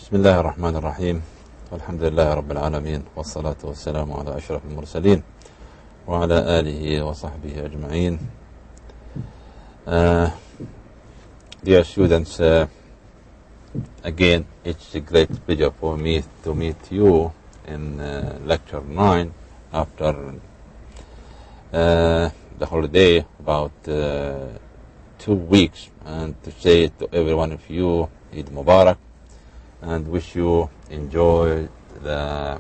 بسم الله الرحمن الرحيم والحمد لله رب العالمين والصلاة والسلام على أشرف المرسلين وعلى آله وصحبه أجمعين. Dear students, again it's a great pleasure for me to meet you in lecture 9 after the holiday, about 2 weeks, and to say to every one of you Eid Mubarak and wish you enjoy the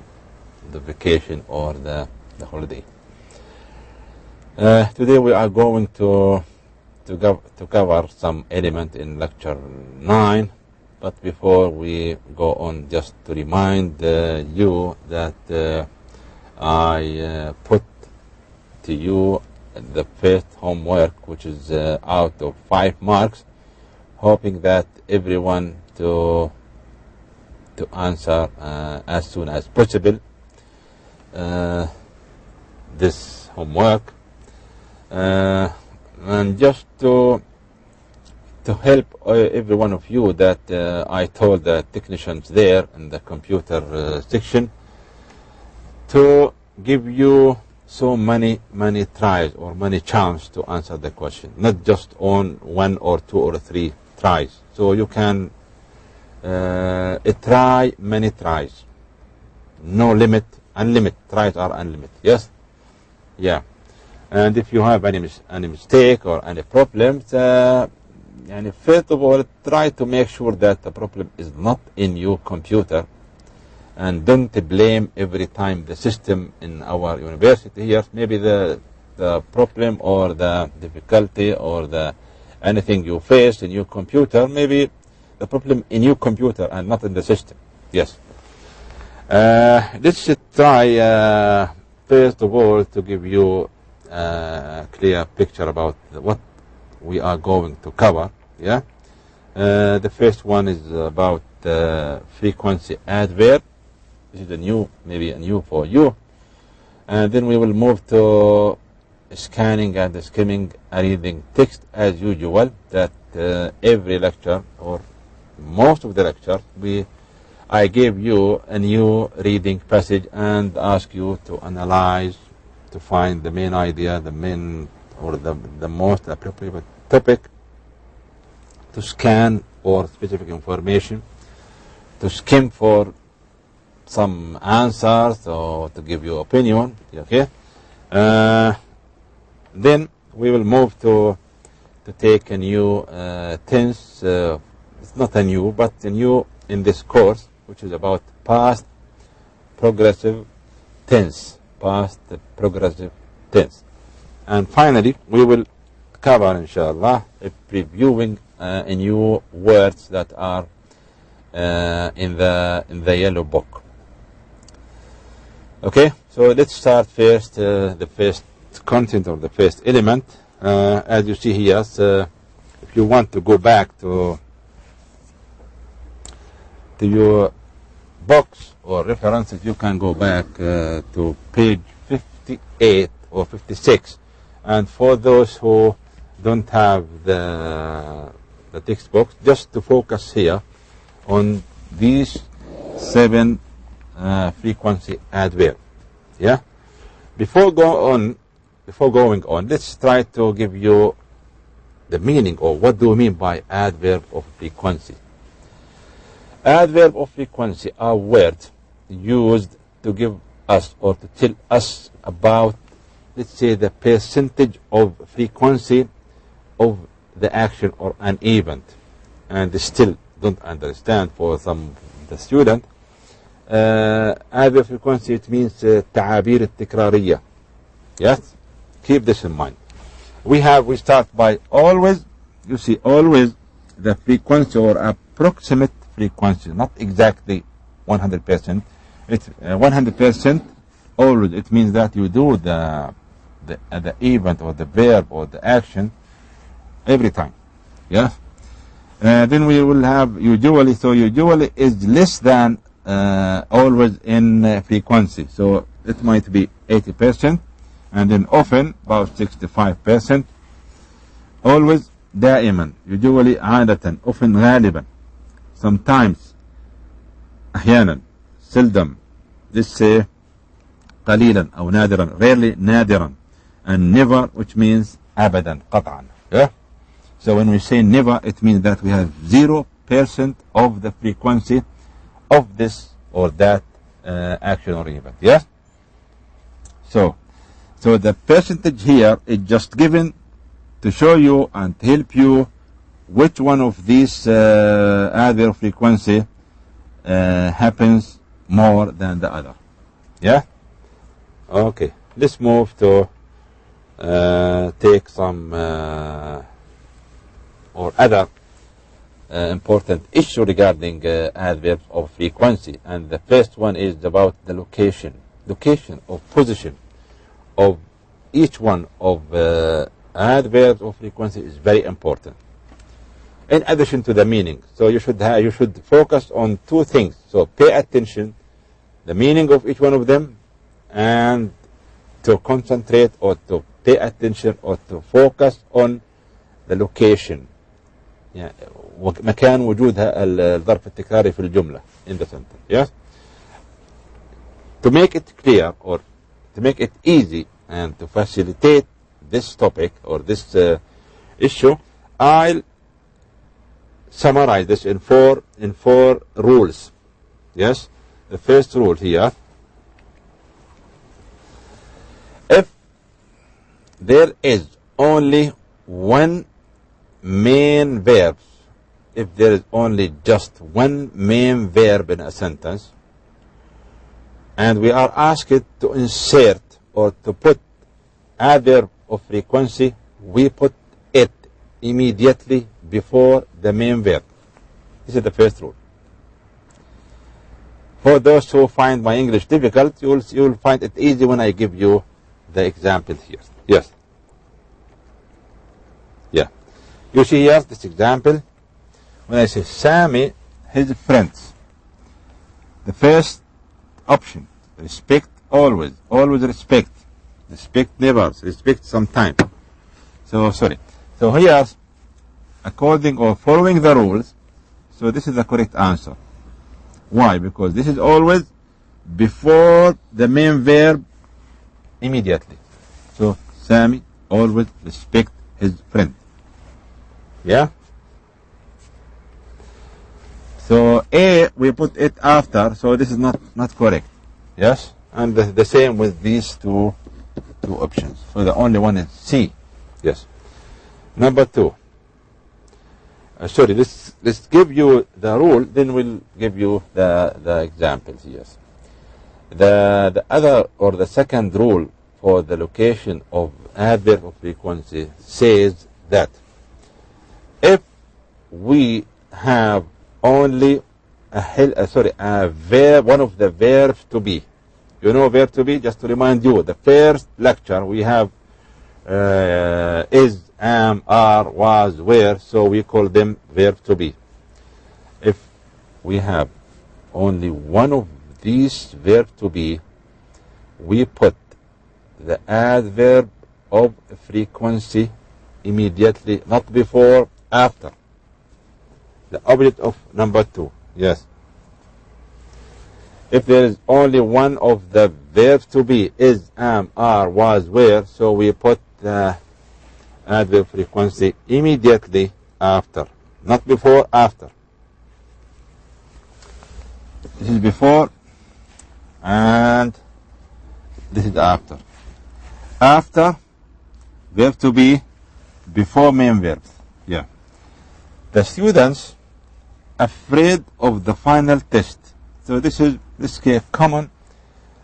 vacation or the holiday. Today we are going to cover some element in lecture 9, but before we go on, just to remind you that I put to you the first homework, which is out of 5 marks, hoping that everyone to answer as soon as possible this homework, and just to help every one of you, that I told the technicians there in the computer section to give you so many tries or many chances to answer the question, not just on 1 or 2 or 3 tries. So you can try many tries, no limit, unlimited tries are unlimited. Yes, yeah. And if you have any mistake or any problems, first of all, try to make sure that the problem is not in your computer, and don't blame every time the system in our university here. Maybe the problem or the difficulty or the anything you face in your computer, maybe the problem in your computer and not in the system. Yes. Let's try first of all to give you a clear picture about what we are going to cover. Yeah. The first one is about frequency adverb. This is maybe a new for you. And then we will move to scanning and skimming and reading text as usual. That every lecture or most of the lecture I gave you a new reading passage and ask you to analyze, to find the main idea, the main or the most appropriate topic, to scan for specific information, to skim for some answers or to give you opinion. Okay. Then we will move to take a new tense. It's not a new, but a new in this course, which is about past progressive tense. Past progressive tense. And finally, we will cover, inshallah, previewing new words that are in the yellow book. Okay, so let's start first the first content or the first element. As you see here, if you want to go back to your box or references, you can go back to page 58 or 56. And for those who don't have the textbook, just to focus here on these 7 frequency adverb. Yeah. Before going on, let's try to give you the meaning, or what do we mean by adverb of frequency. Adverb of frequency are words used to give us or to tell us about, let's say, the percentage of frequency of the action or an event. And they still don't understand for some the student. Adverb frequency, it means تعابير التكرارية. Yes, keep this in mind. We start by always. You see, always the frequency or approximate frequency, not exactly 100%. It's 100% always. It means that you do the event or the verb or the action every time. Yeah. Then we will have usually. So usually is less than always in frequency. So it might be 80%, and then often about 65%. Always دائما, usually عادة, often غالبا, sometimes أحيانا, seldom, let's say قليلا أو نادرا, rarely نادرا, and never, which means أبدا قطعا. Yeah? So when we say never, it means that we have 0% of the frequency of this or that action or event. Yes? So the percentage here is just given to show you and to help you which one of these adverb frequency happens more than the other. Yeah? Okay. Let's move to take some or other important issue regarding adverbs of frequency, and the first one is about the location or position of each one of adverbs of frequency is very important, in addition to the meaning. So you should focus on two things. So pay attention the meaning of each one of them, and to concentrate or to pay attention or to focus on the location, يعني مكان وجودها الظرف التكراري في الجملة in the sentence. Yes? To make it clear or to make it easy and to facilitate this topic or this issue, I'll summarize this in four rules. Yes? The first rule here: if there is only one main verb, if there is only just one main verb in a sentence, and we are asked to insert or to put adverb of frequency, we put it immediately before the main verb. This is the first rule. For those who find my English difficult, you will find it easy when I give you the example here. Yes. Yeah. You see here this example. When I say Sammy, his friends, the first option, respect always respect. Respect never, respect sometimes. So here, according or following the rules, so this is the correct answer. Why? Because this is always before the main verb immediately. So Sammy always respect his friend. Yeah? So A, we put it after, so this is not correct. Yes? And the same with these two options. So the only one is C. Yes. Number two. Sorry, let's give you the rule, then we'll give you the examples. Yes. The other or the second rule for the location of adverb of frequency says that if we have only a verb, one of the verbs to be. You know verb to be? Just to remind you, the first lecture we have is, am, are, was, were, so we call them verb to be. If we have only one of these verb to be, we put the adverb of frequency immediately, not before, after. The opposite of number two. Yes. If there is only one of the verbs to be, is, am, are, was, were, so we put the adverb frequency immediately after, not before, after. This is before and this is after. After verb to be, before main verbs. Yeah. The students afraid of the final test. So this is a common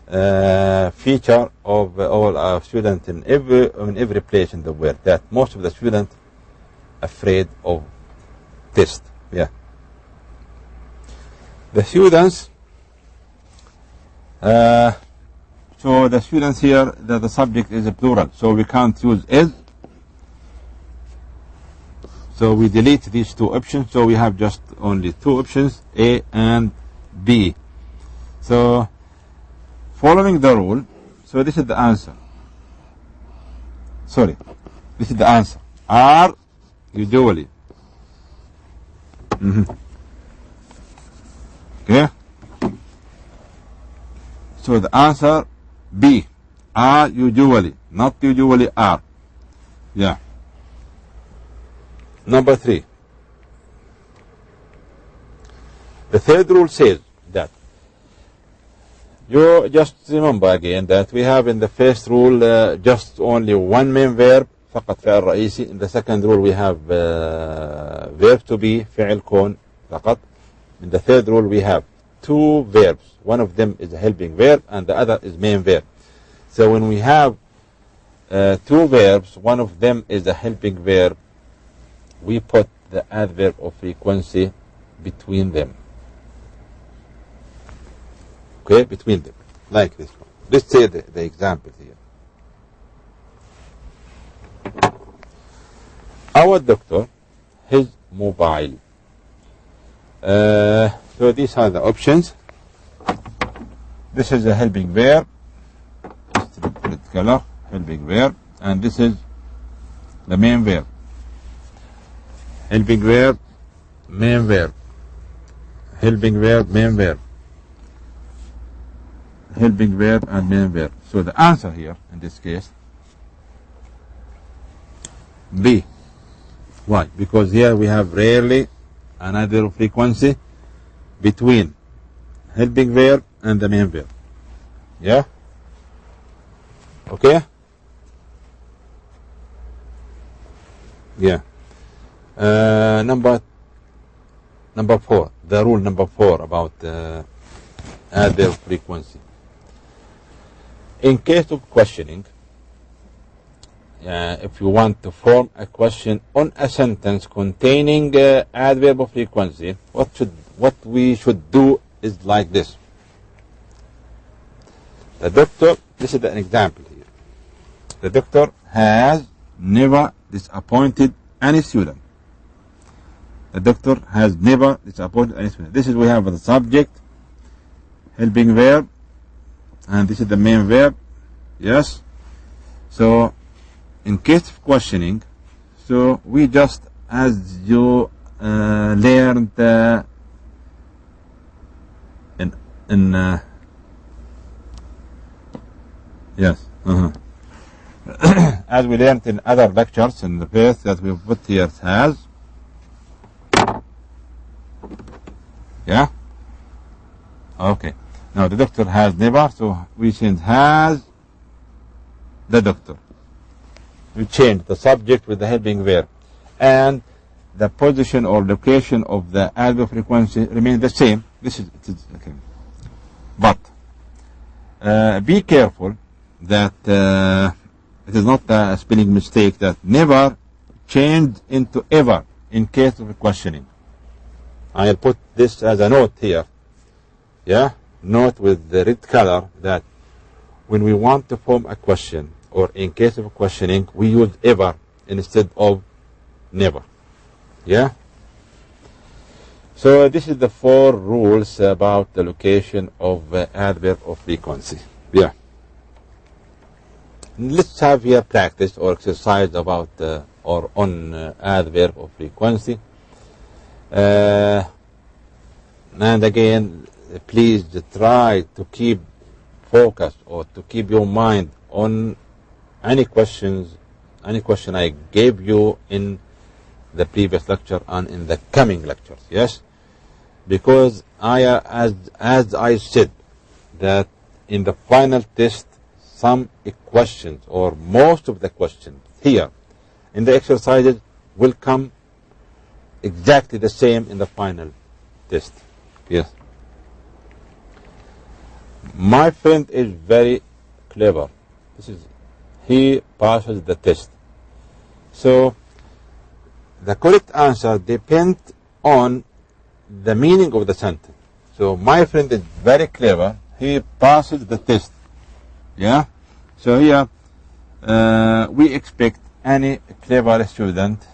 feature of all our students in every place in the world, that most of the students afraid of test. Yeah. The students. So the students here, the subject is a plural, so we can't use is. So we delete these two options, so we have just only two options, A and B. So following the rule, so this is the answer. Sorry, this is the answer. Are usually. Okay. So the answer B. Are usually, not usually are. Yeah. Number 3. The third rule says that you just remember again that we have in the first rule just only one main verb, فقط فعل رئيسي. In the second rule we have verb to be, فعل كون فقط. In the third rule we have two verbs. One of them is a helping verb and the other is main verb. So when we have two verbs, one of them is a helping verb, we put the adverb of frequency between them. Okay, between them, like this one. Let's say the example here. Our doctor, his mobile. So these are the options. This is a helping verb, red color, helping verb, and this is the main verb. Helping verb, main verb. Helping verb, main verb. Helping verb and main verb. So the answer here, in this case, B. Why? Because here we have rarely an adverb of frequency between helping verb and the main verb. Yeah? Okay? Yeah. Number 4. The rule number 4 about adverb frequency. In case of questioning, if you want to form a question on a sentence containing adverb of frequency, what we should do is like this. The doctor, this is an example here. The doctor has never disappointed any student. The doctor has never disappointed any student. This is, we have the subject, helping verb, and this is the main verb. Yes. So in case of questioning, so we just, as you learned yes, as we learned in other lectures, in the past, that we put here has. Yeah. Okay. Now the doctor has never, so we change has the doctor. We change the subject with the helping verb, and the position or location of the adverb frequency remains the same. This is okay. But be careful that it is not a spelling mistake, that never changed into ever in case of questioning. I'll put this as a note here. Yeah, note with the red color that when we want to form a question or in case of questioning, we use ever instead of never. Yeah. So this is the 4 rules about the location of adverb of frequency. Yeah. Let's have here practice or exercise about or on adverb of frequency. And again, please try to keep focused or to keep your mind on any question I gave you in the previous lecture and in the coming lectures. Yes, because as I said that in the final test, some questions or most of the questions here in the exercises will come exactly the same in the final test. Yes. My friend is very clever. He passes the test. So the correct answer depends on the meaning of the sentence. So my friend is very clever. He passes the test. Yeah. So here we expect any clever student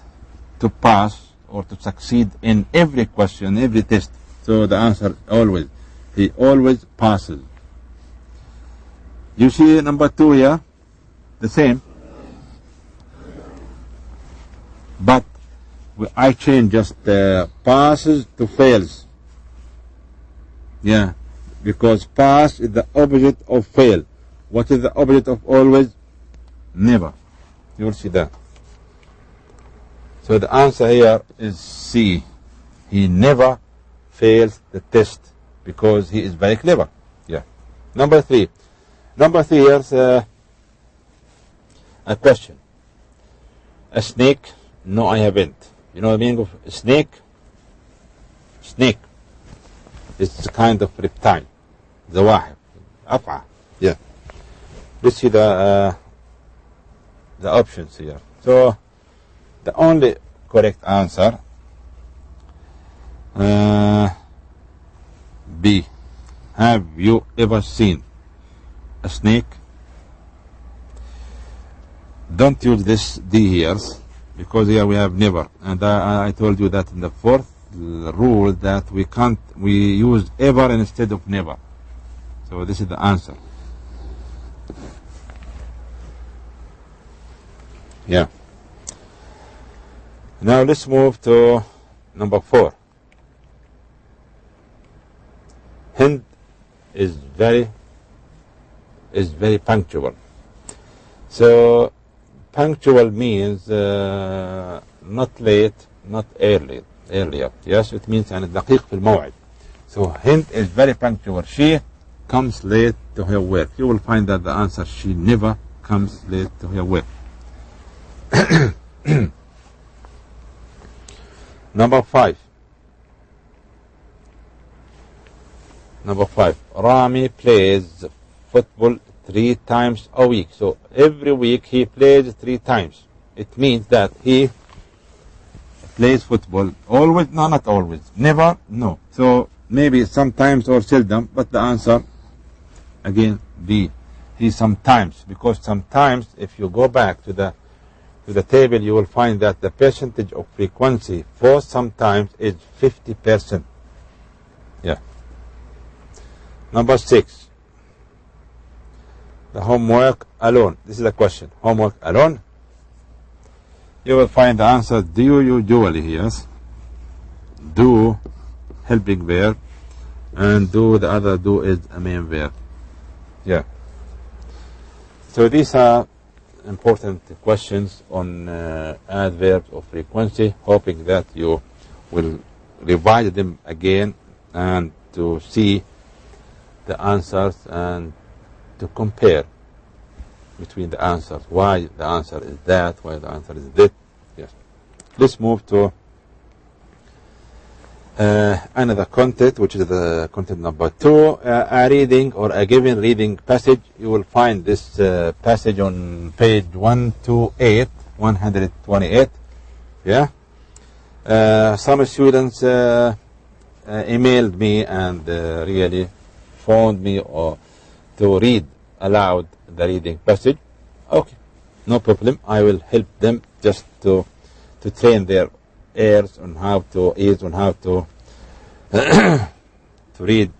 to pass or to succeed in every question, every test. So the answer always, he always passes. You see number 2 here, the same. But I change just passes to fails. Yeah. because pass is the opposite of fail. What is the opposite of always? Never. You will see that. So the answer here is C. He never fails the test because he is very clever. Yeah. Number 3. Number 3, here's a question. A snake? No, I haven't. You know the meaning of a snake? Snake. It's a kind of reptile. زواحف. أفعى. Yeah. Let's see the options here. So the only correct answer B. Have you ever seen a snake? Don't use this D here because here we have never, and I told you that in the 4th rule that we use ever instead of never. So this is the answer. Yeah. Now let's move to number 4. Hind is very punctual. So punctual means not late, not earlier. Yes, it means يعني دقيق في الموعد. So Hind is very punctual. She comes late to her work. You will find that the answer, she never comes late to her work. Number 5. Rami plays football 3 times a week. So every week he plays 3 times. It means that he plays football always. No, not always. Never. No. So maybe sometimes or seldom. But the answer again B. He sometimes, because sometimes if you go back to the table, you will find that the percentage of frequency for sometimes is 50%. Yeah. Number 6. The homework alone. This is a question. Homework alone. You will find the answer. Do you usually? Yes. Do, helping verb, and do, the other do is a main verb. Yeah. So these are important questions on adverbs of frequency, hoping that you will revise them again and to see the answers and to compare between the answers. Why the answer is that, why the answer is that. Yes. Let's move to another content, which is the content number 2. A reading or a given reading passage. You will find this passage on page 128. Yeah. Some students emailed me and really phoned me to read aloud the reading passage. Okay, no problem. I will help them just to train their ears on how to to read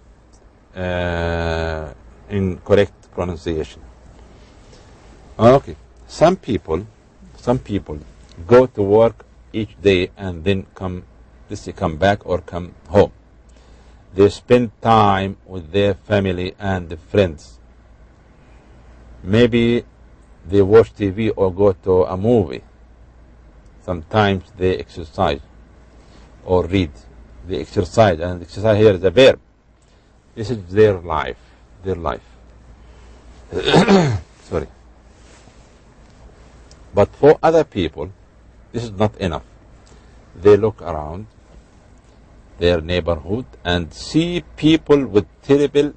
in correct pronunciation. Okay. Some people go to work each day and then come back or come home. They spend time with their family and friends. Maybe they watch TV or go to a movie. Sometimes they exercise or read. They exercise, and exercise here is a verb. This is their life. Sorry. But for other people, this is not enough. They look around their neighborhood and see people with terrible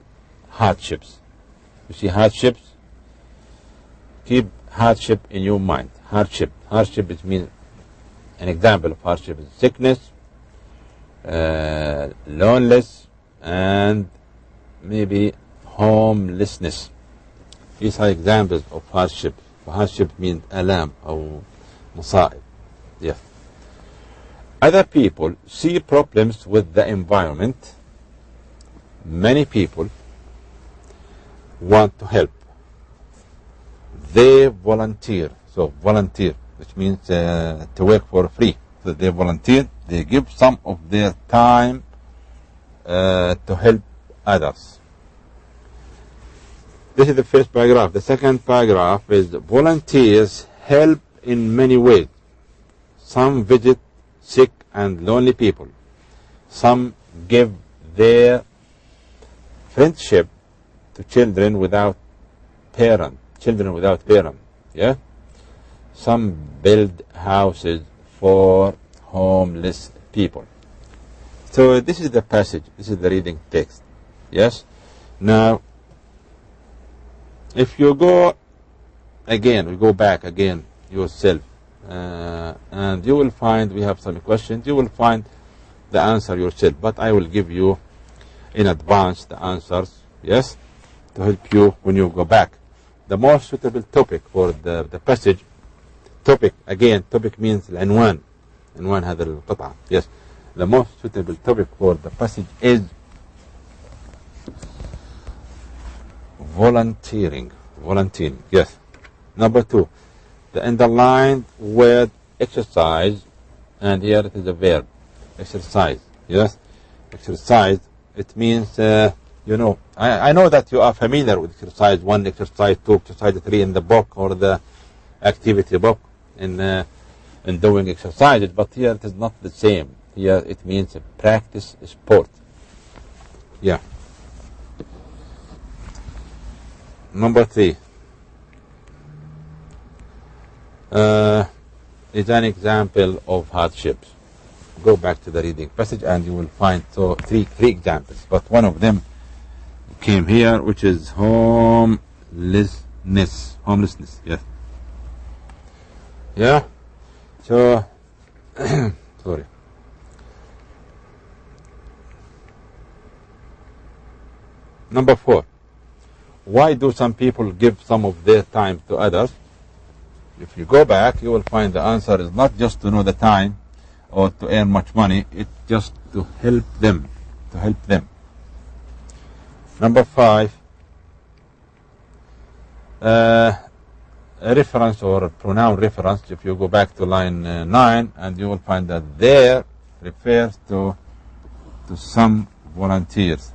hardships. You see hardships? Keep hardship in your mind. Hardship is mean, an example of hardship is sickness, loneliness, and maybe homelessness. These are examples of hardship. Hardship means alam or musa'ib. Yes. Other people see problems with the environment. Many people want to help. They volunteer. So volunteer, which means to work for free. So they volunteer. They give some of their time to help others. This is the first paragraph. The second paragraph is volunteers help in many ways. Some visit sick and lonely people. Some give their friendship to children without parents. Yeah. Some build houses for homeless people. So this is the passage. This is the reading text. Yes. Now, if you go again, we go back again yourself, and you will find we have some questions. You will find the answer yourself, but I will give you in advance the answers. Yes, to help you when you go back. The most suitable topic for the passage. Topic means العنوان. عنوان هذا القطعة. Yes, the most suitable topic for the passage is volunteering. Yes. Number 2, the underlined word exercise, and here it is a verb. Exercise. Yes, exercise. It means you know. I know that you are familiar with exercise 1, exercise 2, exercise 3 in the book or the activity book in doing exercises, but here it is not the same. Here it means practice sport. Yeah. Number 3 is an example of hardships. Go back to the reading passage and you will find three examples, but one of them came here, which is homelessness. Yes. Yeah. So sorry. Number 4, why do some people give some of their time to others? If you go back, you will find the answer is not just to know the time or to earn much money. It's just to help them. Number 5, a reference or a pronoun reference. If you go back to line 9, and you will find that there refers to some volunteers.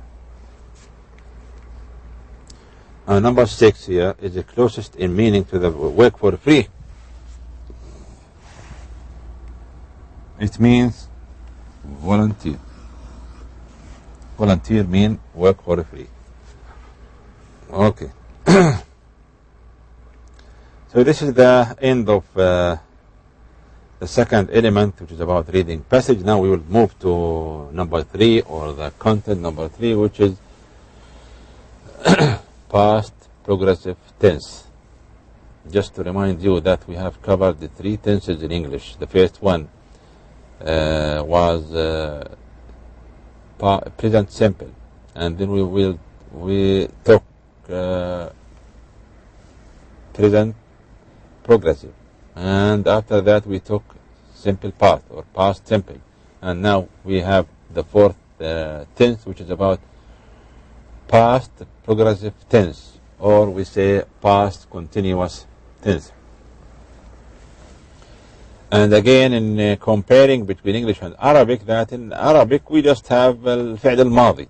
Number 6 here is the closest in meaning to the work for free. It means volunteer. Volunteer means work for free. Okay. So this is the end of the second element, which is about reading passage. Now we will move to number 3, or the content number 3, which is past progressive tense. Just to remind you that we have covered the 3 tenses in English. The first one was present simple, and then we took present progressive, and after that we took simple past or past simple, and now we have the 4th tense, which is about past progressive tense, or we say past continuous tense. And again, in comparing between English and Arabic, that in Arabic we just have الفعل الماضي,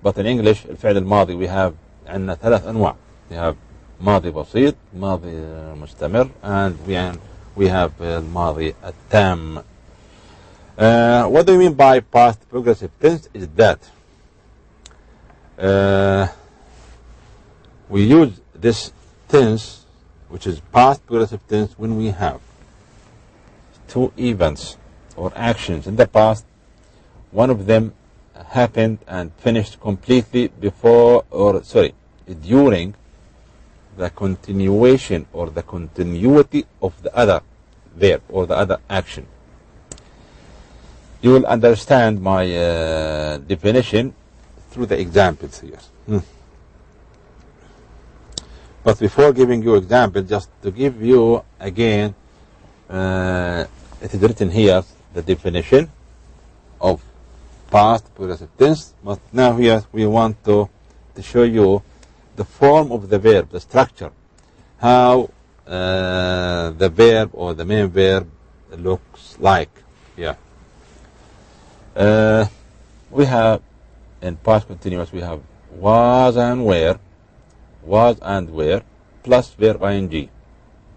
but in English الفعل الماضي we have عندنا 3 أنواع. We have ماضي بسيط, ماضي مستمر, and we have الماضي التام. What do you mean by past progressive tense? Is that we use this tense, which is past progressive tense, when we have 2 events or actions in the past. One of them happened and finished completely during the continuation or the continuity of the other verb or the other action. You will understand my definition through the examples here. But before giving you example, just to give you again, it is written here the definition of past progressive tense. But now here we want to show you the form of the verb, the structure, how the verb or the main verb looks like. Yeah. We have in past continuous we have was and were, was and were plus verb ing.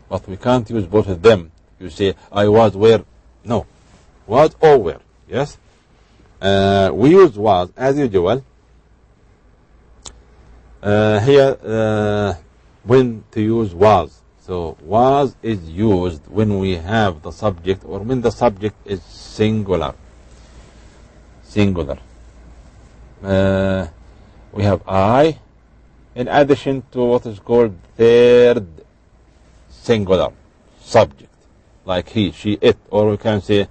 But we can't use both of them. You say, I was where. No. Was or were. Yes? We use was as usual. Here, when to use was. So, was is used when we have the subject or when the subject is singular. Singular. We have I, in addition to what is called third singular subject, like he, she, it, or we can say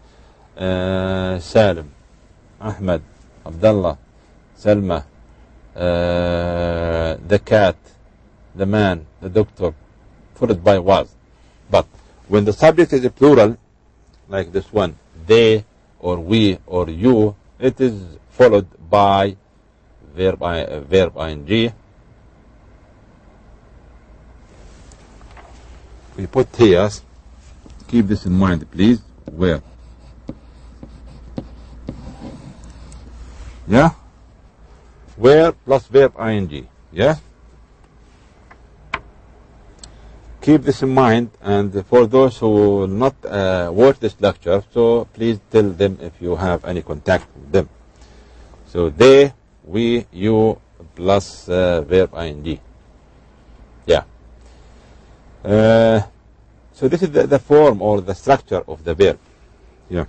Salim, Ahmed, Abdullah, Salma, the cat, the man, the doctor, followed by was. But when the subject is a plural, like this one, they, or we, or you, it is followed by verb ing. We put here, keep this in mind please, where. Yeah? Where plus verb ing. Yeah? Keep this in mind, and for those who will not watch this lecture, so please tell them if you have any contact with them. So they, we, you, plus verb ing. Yeah. So this is the form or the structure of the verb. Yeah.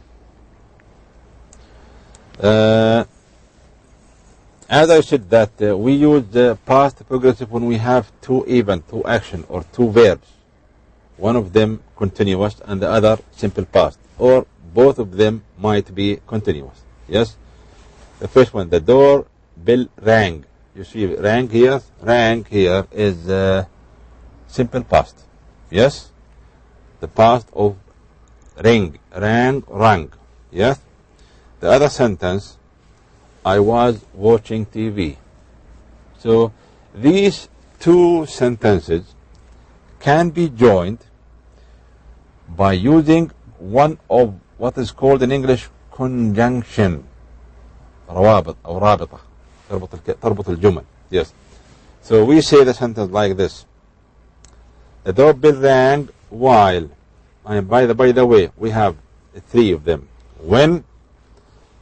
As I said that we use the past progressive when we have two events, two action, or two verbs. One of them continuous and the other simple past, or both of them might be continuous. Yes. The first one, the door bell rang. You see, rang here. Rang here is simple past. Yes. The past of ring, rang, rang. Yes. The other sentence, I was watching TV. So these two sentences can be joined by using one of what is called in English conjunction. روابط أو رابطة تربط الجمل. Yes. So we say the sentence like this. The doorbell rang while. And by the way, we have three of them. When,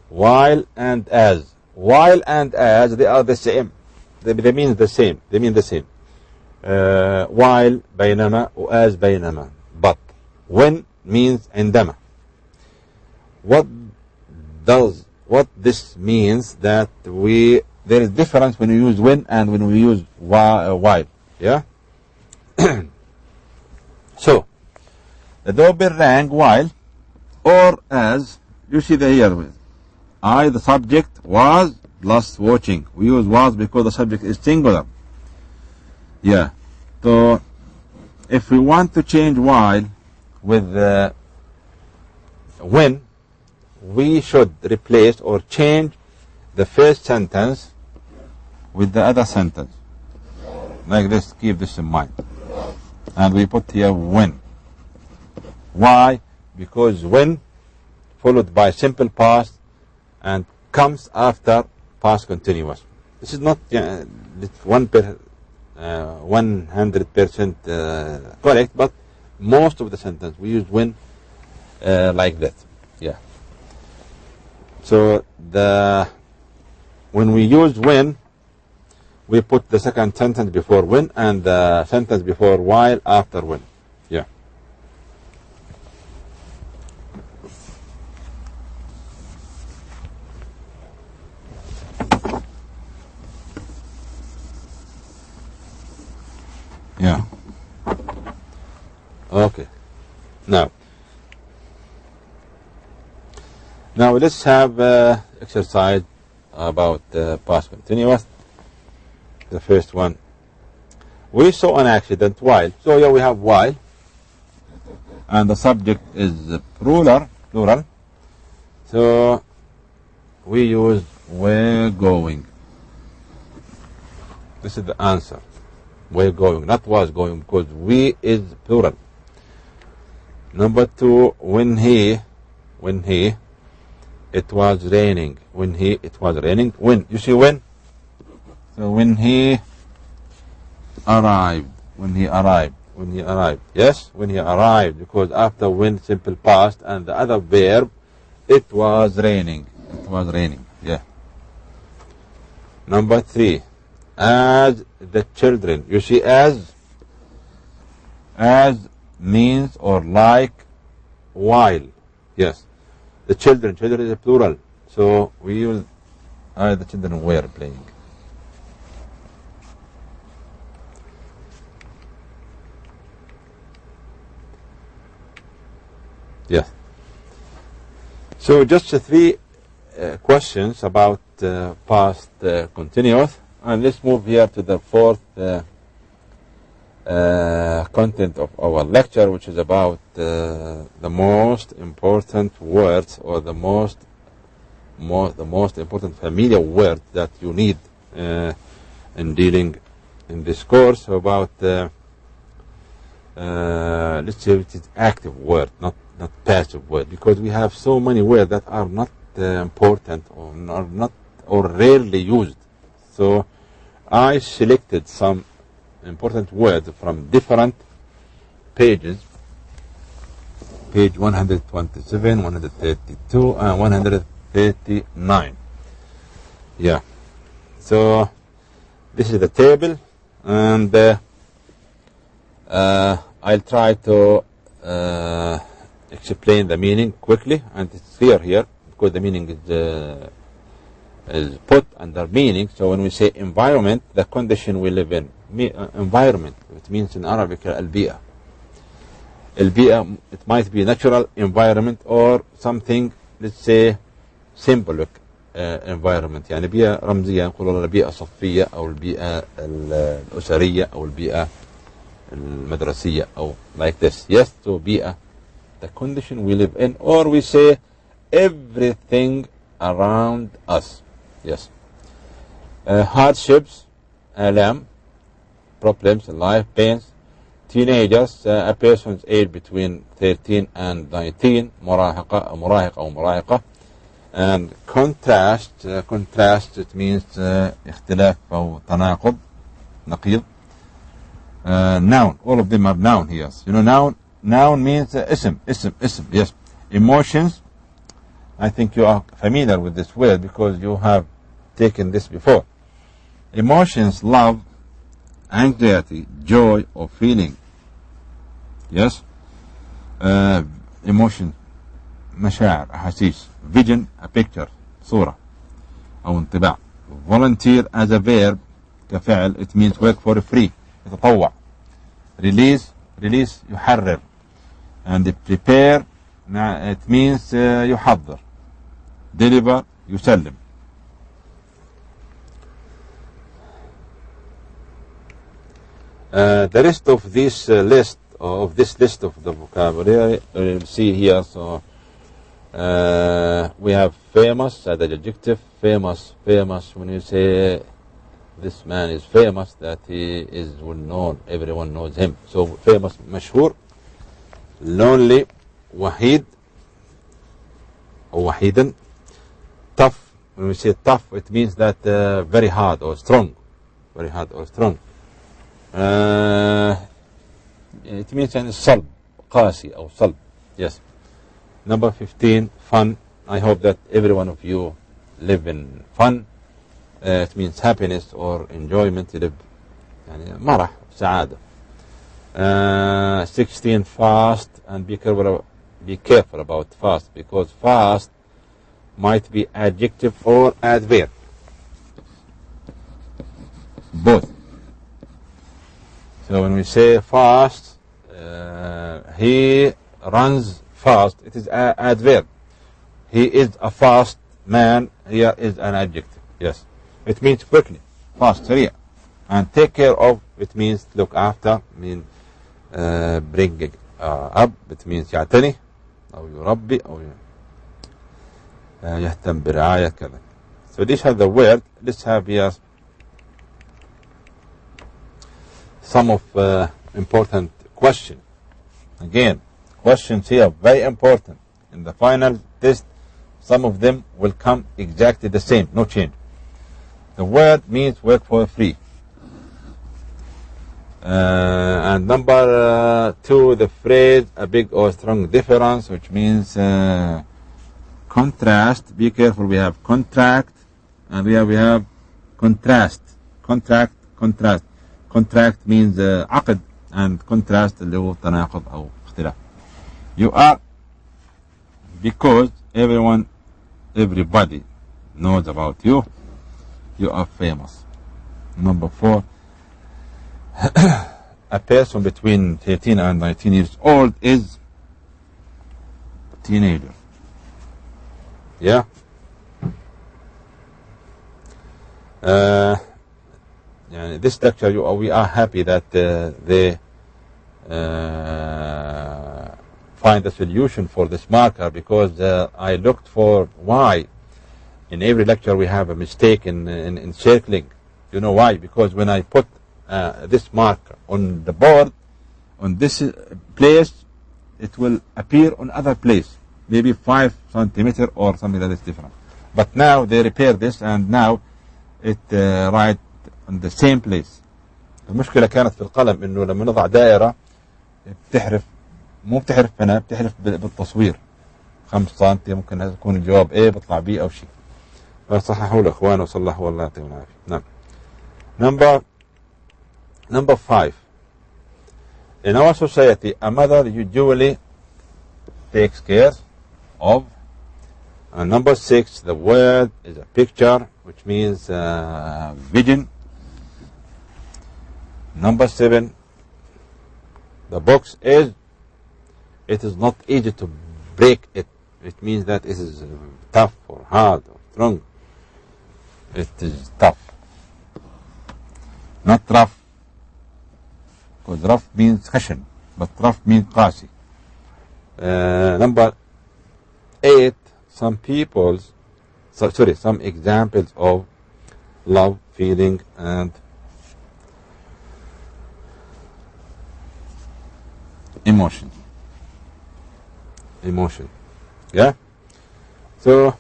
while, and as. While and as, they are the same. They mean the same. They mean the same. While, بينما, as, بينما. But when means عندما. What this means that there is difference when we use when and when we use while. Yeah. So the doorbell rang while or as. You see the here with I, the subject, was plus watching. We use was because the subject is singular. Yeah. So if we want to change while with when, we should replace or change the first sentence with the other sentence. Like this, keep this in mind. And we put here when. Why? Because when followed by simple past and comes after past continuous. This is not 100% correct, but most of the sentence we use when like that. Yeah. So when we use when, we put the second sentence before when and the sentence before while after when. Yeah. Yeah. Okay. Now let's have exercise about past continuous. The first one. We saw an accident while. So here we have while. And the subject is plural. So we use we're going. This is the answer. We're going, not was going, because we is plural. Number two, when he, it was raining. It was raining. When, you see when? So when he arrived. When he arrived. When he arrived. Yes, when he arrived, because after when simple past and the other verb, it was raining. It was raining. Yeah. Number 3. As the children. You see, as means or like while. Yes. The children. Children is a plural. So we use the children were playing. Yes. So just 3 questions about past continuous, and let's move here to the 4th content of our lecture, which is about the most important words, or the most important familiar word that you need in dealing in this course about let's say it is active word, not passive word, because we have so many words that are not important or are not or rarely used. So I selected some important words from different pages, page 127, 132, and 139. Yeah. So this is the table, and I'll try to explain the meaning quickly, and it's clear here because the meaning is put under meaning. So when we say environment, the condition we live in. Environment, it means in Arabic البيئة. البيئة, it might be natural environment or something, let's say symbolic environment. يعني بيئة رمزية نقول البيئة صفية أو البيئة الأسرية أو البيئة المدرسية أو like this. Yes, so بيئة, the condition we live in, or we say everything around us. Yes. Hardships, alam, problems in life, pains. Teenagers, a person's age between 13 and 19, مراهقة أو مراهقة. And contrast, it means اختلاف أو تناقض, نقيض. Noun, all of them are noun here. You know, noun means ism, yes. Emotions, I think you are familiar with this word because you have taken this before. Emotions, love, anxiety, joy, or feeling. Yes. Emotion, مشاعر, أحاسيس. Vision, a picture, صورة أو انطباع. Volunteer as a verb, كفعل, it means work for free, يتطوع. Release, يحرر. And prepare, it means يحضر. Deliver, يسلم. The rest of this list of the vocabulary you'll see here. So we have famous as the adjective. Famous. When you say this man is famous, that he is well known, everyone knows him. So famous, مشهور. Lonely, وحيد or وحيدا. Tough. When we say tough, it means that very hard or strong. It means صلب, قاسي أو صلب. Yes. Number 15, fun. I hope that every one of you live in fun. It means happiness or enjoyment. You live يعني مرح, سعادة. 16, fast, and be careful about fast, because fast might be adjective or adverb. Both. So when we say fast, he runs fast, it is an adverb. He is a fast man, here is an adjective. Yes. It means quickly, fast, سريع. And take care of, it means look after, mean bring up, it means يعتني أو يربي أو يهتم برعاية كذا. So these are the words. Let's have here some of important questions. Again, questions here very important. In the final test, some of them will come exactly the same, no change. The word means work for free. And number 2, the phrase a big or strong difference, which means contrast. Be careful, we have contract and we have contrast. Contract, contrast. Contract means عقد, and contrast اللي هو تناقض أو اختلاف. You are, because everybody knows about you, you are famous. Number 4, a person between 13 and 19 years old is a teenager. Yeah? This lecture, we are happy that they find a solution for this marker, because I looked for why. In every lecture we have a mistake in circling. You know why? Because when I put this marker on the board, on this place, it will appear on other place, maybe 5 centimeters or something that is different. But now they repair this, and now it right on the same place. المشكلة كانت في القلم إنه لما نضع دائرة بتحرف، مو بتحرف هنا، بتحرف بالتصوير 5 سنتي، ممكن يكون الجواب A بيطلع B أو شيء. فصححوا الإخوان وصلحوا والله يعطيهم العافية. نعم. Number 5. In our society, a mother usually takes care of. And number 6, the word is a picture, which means vision. Number 7, the box is, it is not easy to break it. It means that it is tough or hard or strong. It is tough. Not rough. Because rough means khashan, but rough means qasi. Number 8, some examples of love, feeling, and emotion. Yeah? So,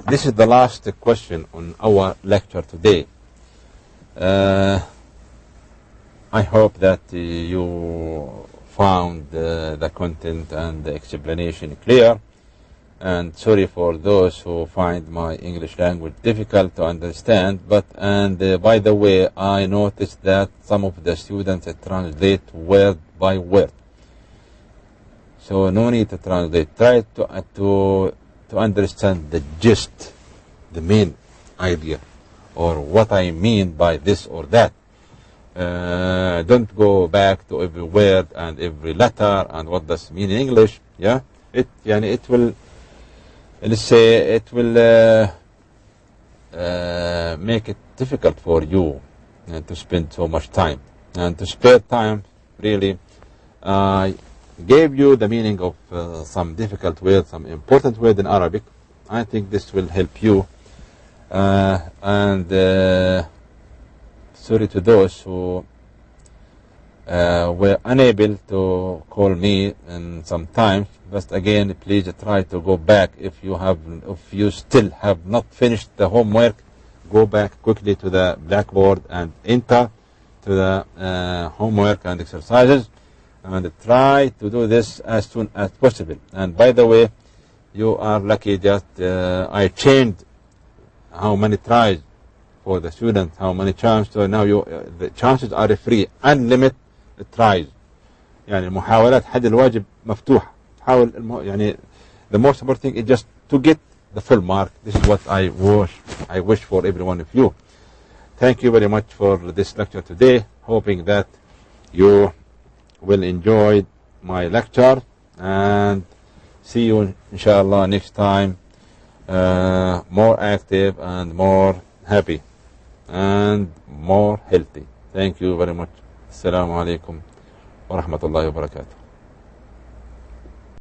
this is the last question on our lecture today. I hope that you found the content and the explanation clear, and sorry for those who find my English language difficult to understand, and by the way, I noticed that some of the students translate word by word, so no need to translate. Try to understand the gist, the main idea, or what I mean by this or that. Don't go back to every word and every letter and what does it mean in English. Yeah, it will, let's say, it will make it difficult for you to spend so much time, and to spare time. Really, I gave you the meaning of some difficult words, some important words in Arabic. I think this will help you, and sorry to those who were unable to call me in some time. But again, please try to go back. If you still have not finished the homework, go back quickly to the blackboard and enter to the homework and exercises, and try to do this as soon as possible. And by the way, you are lucky that I changed how many tries for the students, how many chances. So now the chances are free, unlimited tries. يعني محاولات حل الواجب مفتوحة. حاول the most important thing is just to get the full mark. This is what I wish for every one of you. Thank you very much for this lecture today. Hoping that you will enjoy my lecture, and see you inshallah next time, more active and more happy and more healthy. Thank you very much. Assalamu alaikum wa rahmatullahi wa barakatuh.